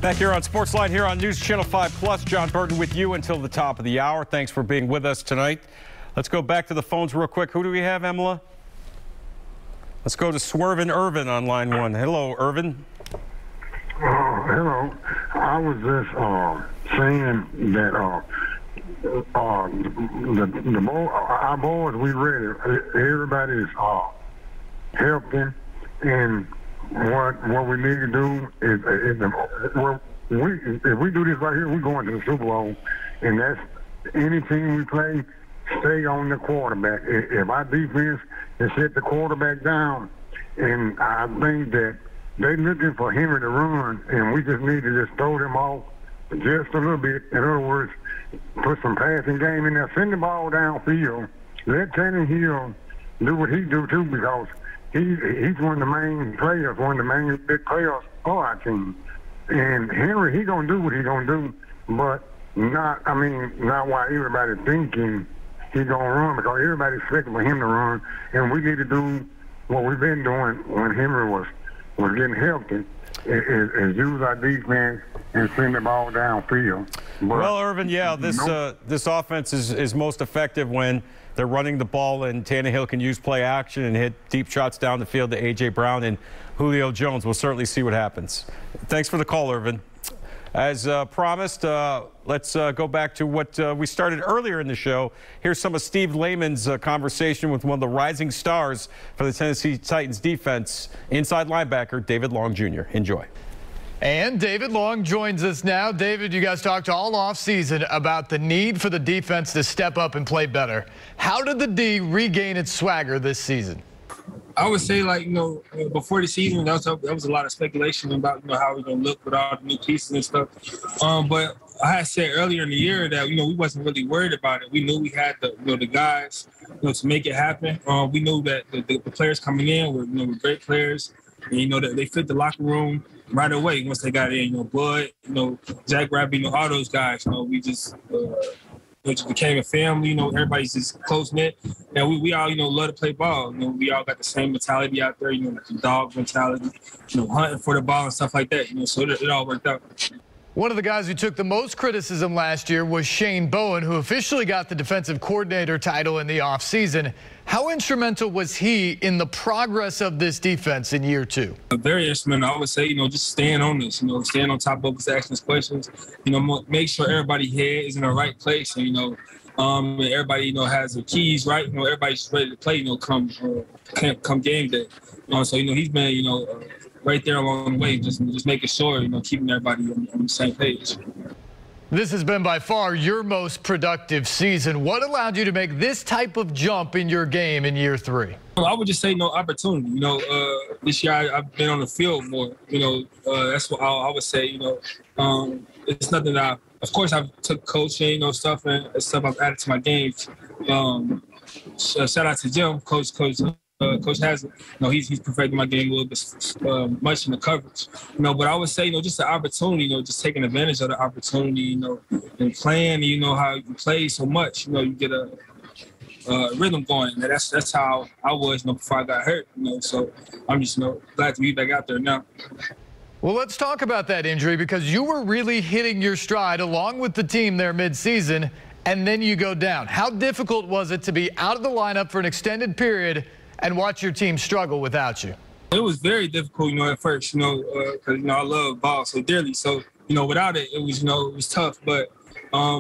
Back here on SportsLine here on News Channel 5 Plus. Jon Burton with you until the top of the hour. Thanks for being with us tonight. Let's go back to the phones real quick. Who do we have, Emila? Let's go to Swervin' Irvin on line 1. Hello, Irvin. Hello. I was just saying that our boys, we ready. Everybody's helping, and what we need to do is if we do this right here, we're going to the Super Bowl, and that's any team we play, stay on the quarterback. If our defense is hit the quarterback down, and I think that they're looking for Henry to run, and we just need to just throw them off just a little bit. In other words, put some passing game in there, send the ball downfield, let Cunningham do what he do too, because he's one of the main players, one of the main big players for our team. And Henry, he gonna do what he gonna do, but not why everybody's thinking he gonna run, because everybody's expecting for him to run, and we need to do what we've been doing when Henry was getting healthy, is use our defense and send the ball downfield. Well, Irvin, yeah, this offense is most effective when they're running the ball and Tannehill can use play action and hit deep shots down the field to A.J. Brown and Julio Jones. We'll certainly see what happens. Thanks for the call, Irvin. As promised, let's go back to what we started earlier in the show. Here's some of Steve Lehman's conversation with one of the rising stars for the Tennessee Titans defense, inside linebacker David Long Jr. Enjoy. And David Long joins us now. David, you guys talked all offseason about the need for the defense to step up and play better. How did the D regain its swagger this season? I would say, before the season, that was a lot of speculation about, how we're going to look with all the new pieces and stuff. But I had said earlier in the year that, we wasn't really worried about it. We knew we had the guys, to make it happen. We knew that the players coming in were, were great players. And, that they fit the locker room right away once they got in. Bud, Jack Rabbit, all those guys. We just became a family. Everybody's just close knit, and we all love to play ball. We all got the same mentality out there. Like the dog mentality. Hunting for the ball and stuff like that. So it all worked out. One of the guys who took the most criticism last year was Shane Bowden, who officially got the defensive coordinator title in the offseason. How instrumental was he in the progress of this defense in year 2? Very instrumental. I would say, just staying on this, staying on top of us, asking us questions, make sure everybody's head is in the right place, and, everybody, has the keys right, everybody's ready to play, come game day. So, he's been, right there along the way, just making sure, keeping everybody on the same page. This has been by far your most productive season. What allowed you to make this type of jump in your game in year 3? I would just say opportunity. This year I've been on the field more. That's what I would say. It's nothing that of course I've took coaching, stuff and stuff I've added to my game. Shout out to Jim, Coach has it. He's perfecting my game a little bit much in the coverage. But I would say, just the opportunity, just taking advantage of the opportunity, and playing, how you play so much, you get a rhythm going. And that's how I was, before I got hurt, So I'm just, glad to be back out there now. Well, let's talk about that injury, because you were really hitting your stride along with the team there mid-season, and then you go down. How difficult was it to be out of the lineup for an extended period and watch your team struggle without you? It was very difficult, at first, because, I love ball so dearly. So, without it, it was tough. But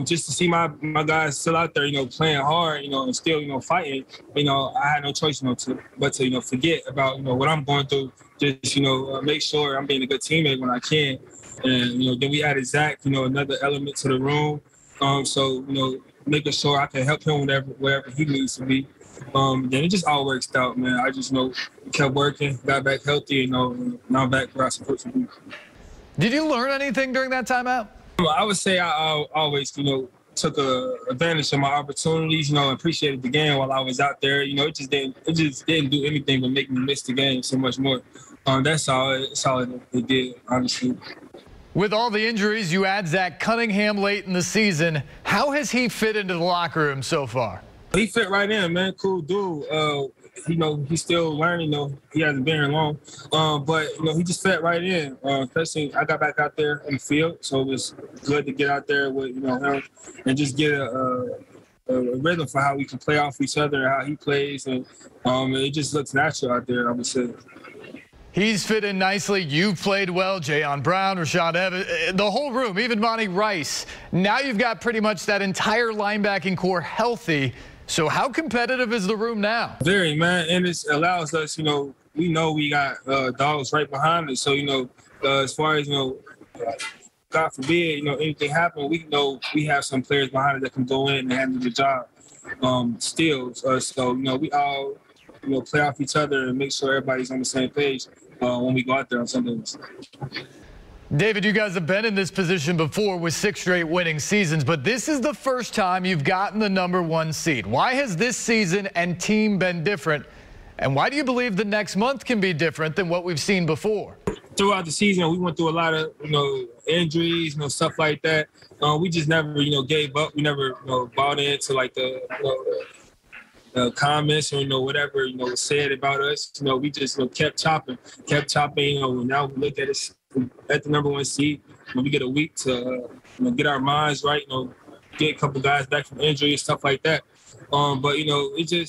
just to see my guys still out there, playing hard, and still, fighting, I had no choice, but to forget about, what I'm going through. Just, make sure I'm being a good teammate when I can. And, then we added Zach, another element to the room. So, making sure I can help him wherever he needs to be. Then it just all works out, man. I just kept working, got back healthy, now I'm back where I'm supposed to be. Did you learn anything during that timeout? I would say I always, took advantage of my opportunities, appreciated the game while I was out there. It just didn't do anything but make me miss the game so much more. That's all it did, honestly. With all the injuries, you add Zach Cunningham late in the season. How has he fit into the locker room so far? He fit right in, man. Cool dude. he's still learning. He hasn't been here long, but he just fit right in. Especially, I got back out there in the field, so it was good to get out there with him and just get a rhythm for how we can play off each other, how he plays, and it just looks natural out there, I would say. He's fit in nicely. You've played well. Jon Brown, Rashad Evans, the whole room, even Monty Rice. Now you've got pretty much that entire linebacking core healthy. So how competitive is the room now? Very, man. And it allows us, we know we got dogs right behind us. So, as far as, God forbid, anything happen, we know we have some players behind us that can go in and handle the job still. So, we all, play off each other and make sure everybody's on the same page when we go out there on Sundays. David, you guys have been in this position before with 6 straight winning seasons, but this is the first time you've gotten the #1 seed. Why has this season and team been different? And why do you believe the next month can be different than what we've seen before? Throughout the season, we went through a lot of, injuries, stuff like that. We just never, gave up. We never, bought into like the comments or whatever was said about us. We just kept chopping. Now we look at it at the #1 seed. We get a week to get our minds right. Get a couple guys back from injury and stuff like that. But it just